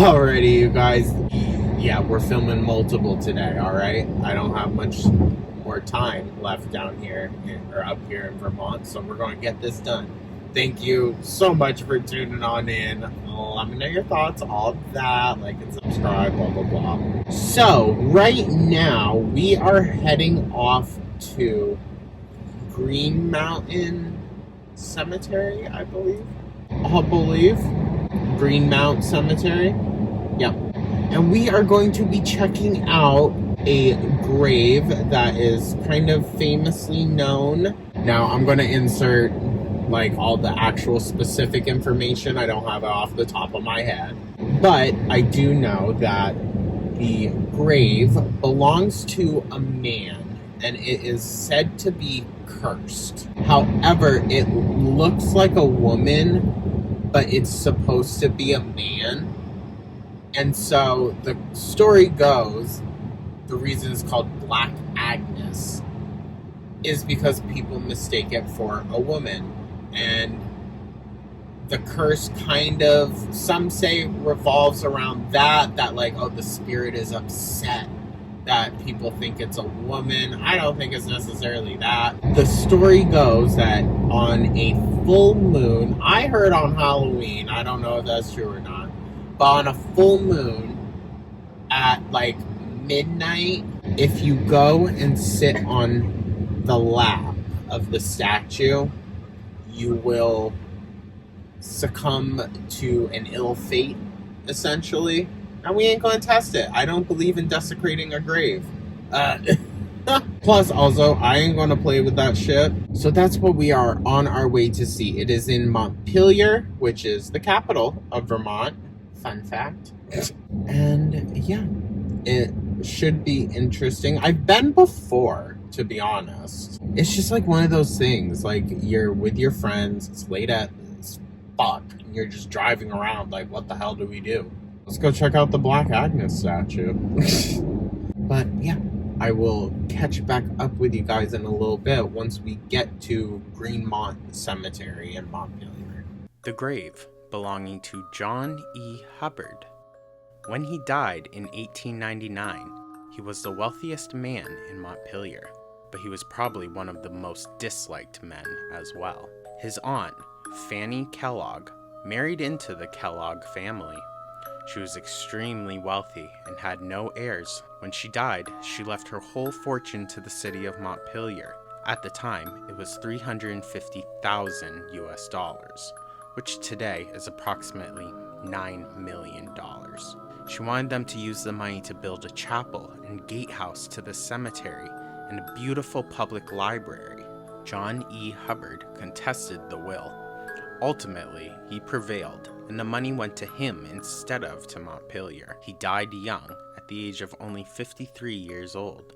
already, you guys. Yeah, we're filming multiple today, alright? I don't have much more time left down here, or up here in Vermont, so we're going to get this done. Thank you so much for tuning on in. Let me know your thoughts, all of that, like and subscribe, blah, blah, blah. So, right now, we are heading off to Green Mountain Cemetery, I believe. Green Mount Cemetery. Yep. And we are going to be checking out a grave that is kind of famously known. Now, I'm going to insert like all the actual specific information. I don't have it off the top of my head. But I do know that the grave belongs to a man, and it is said to be cursed. However, it looks like a woman, but it's supposed to be a man. And so the story goes, the reason it's called Black Agnes is because people mistake it for a woman. And the curse kind of, some say, revolves around that like, oh, the spirit is upset that people think it's a woman. I don't think it's necessarily that. The story goes that on a full moon, I heard on Halloween, I don't know if that's true or not, but on a full moon at like midnight, if you go and sit on the lap of the statue, you will succumb to an ill fate, essentially. And we ain't gonna test it. I don't believe in desecrating a grave. Plus, also, I ain't gonna play with that shit. So that's what we are on our way to see. It is in Montpelier, which is the capital of Vermont. Fun fact. And yeah, it should be interesting. I've been before, to be honest. It's just like one of those things, like you're with your friends, it's late as fuck, and you're just driving around like, what the hell do we do? Let's go check out the Black Agnes statue. But yeah, I will catch back up with you guys in a little bit once we get to Greenmont Cemetery in Montpelier. The grave belonging to John E. Hubard. When he died in 1899, he was the wealthiest man in Montpelier, but he was probably one of the most disliked men as well. His aunt, Fanny Kellogg, married into the Kellogg family. She was extremely wealthy and had no heirs. When she died, she left her whole fortune to the city of Montpelier. At the time, it was $350,000 US, which today is approximately $9 million. She wanted them to use the money to build a chapel and gatehouse to the cemetery and a beautiful public library. John E. Hubard contested the will. Ultimately, he prevailed, and the money went to him instead of to Montpelier. He died young, at the age of only 53 years old,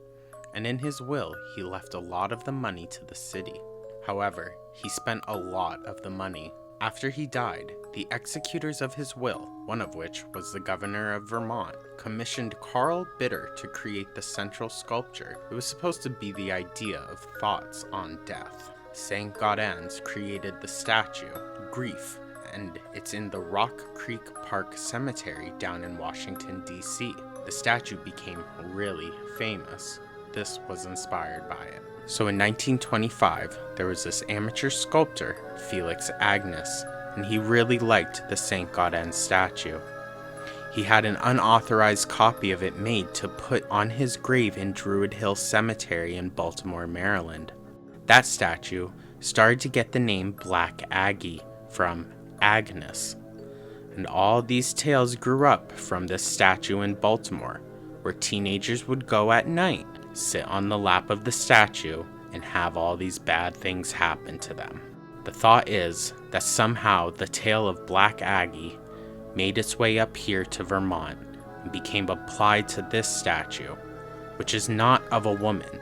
and in his will, he left a lot of the money to the city. However, he spent a lot of the money. After he died, the executors of his will, one of which was the governor of Vermont, commissioned Carl Bitter to create the central sculpture. It was supposed to be the idea of thoughts on death. St. Gaudens created the statue, Grief, and it's in the Rock Creek Park Cemetery down in Washington, D.C. The statue became really famous. This was inspired by it. So in 1925, there was this amateur sculptor, Felix Agnes, and he really liked the St. Gaudens statue. He had an unauthorized copy of it made to put on his grave in Druid Hill Cemetery in Baltimore, Maryland. That statue started to get the name Black Aggie from Agnes. And all these tales grew up from this statue in Baltimore, where teenagers would go at night, sit on the lap of the statue, and have all these bad things happen to them. The thought is that somehow the tale of Black Aggie made its way up here to Vermont and became applied to this statue, which is not of a woman,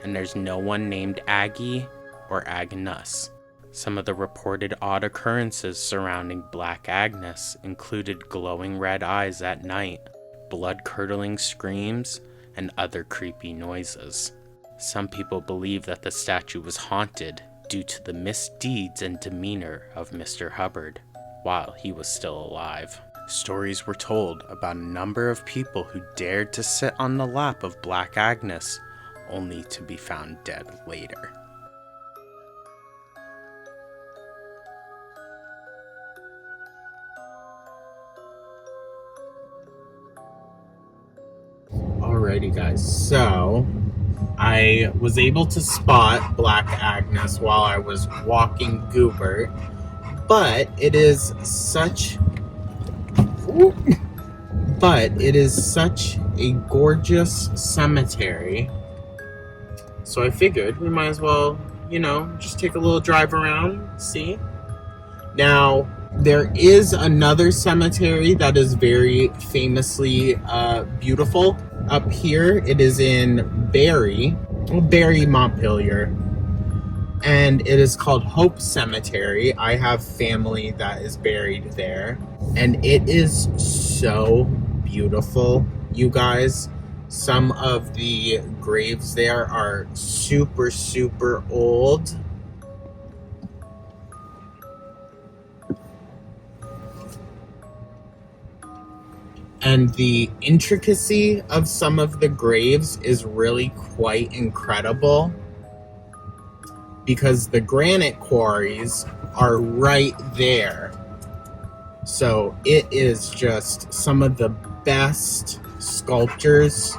and there's no one named Aggie or Agnes. Some of the reported odd occurrences surrounding Black Agnes included glowing red eyes at night, blood-curdling screams, and other creepy noises. Some people believe that the statue was haunted due to the misdeeds and demeanor of Mr. Hubbard while he was still alive. Stories were told about a number of people who dared to sit on the lap of Black Agnes, only to be found dead later. Alrighty guys, so I was able to spot Black Agnes while I was walking Hubard, but it is such a gorgeous cemetery, so I figured we might as well, just take a little drive around, see. Now, there is another cemetery that is very famously beautiful up here. It is in Barry, Montpelier, and it is called Hope Cemetery. I have family that is buried there, and it is so beautiful, you guys. Some of the graves there are super, super old. And the intricacy of some of the graves is really quite incredible, because the granite quarries are right there. So it is just some of the best sculptures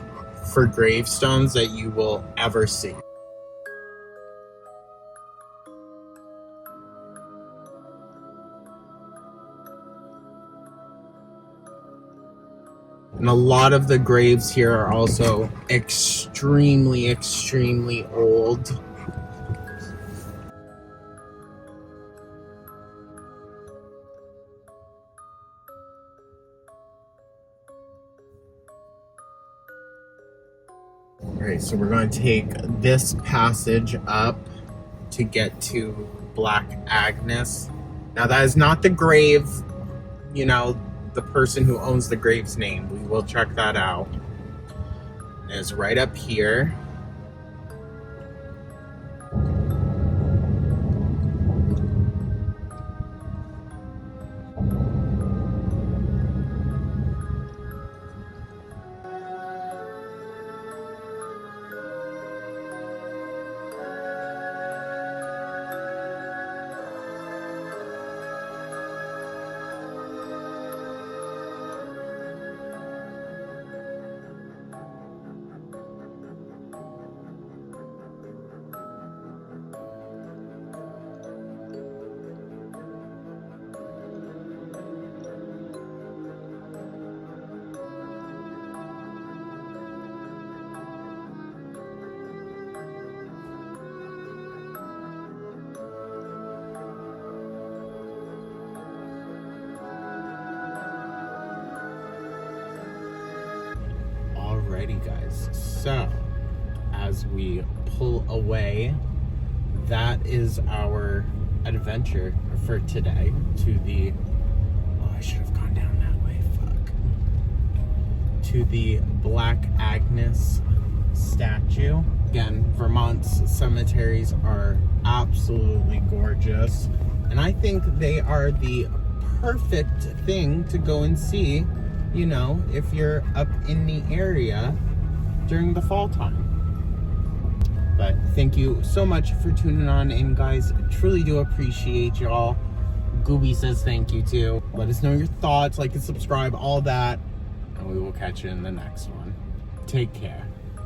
for gravestones that you will ever see. And a lot of the graves here are also extremely, extremely old. Alright, so we're going to take this passage up to get to Black Agnes. Now that is not the grave, the person who owns the grave's name. We will check that out. It is right up here. Alrighty guys, so as we pull away, that is our adventure for today to the, I should have gone down that way, fuck. To the Black Agnes statue. Again, Vermont's cemeteries are absolutely gorgeous, and I think they are the perfect thing to go and see, if you're up in the area during the fall time. But thank you so much for tuning on in, guys. I truly do appreciate y'all. Gooby says thank you too. Let us know your thoughts, like and subscribe, all that, and we will catch you in the next one. Take care.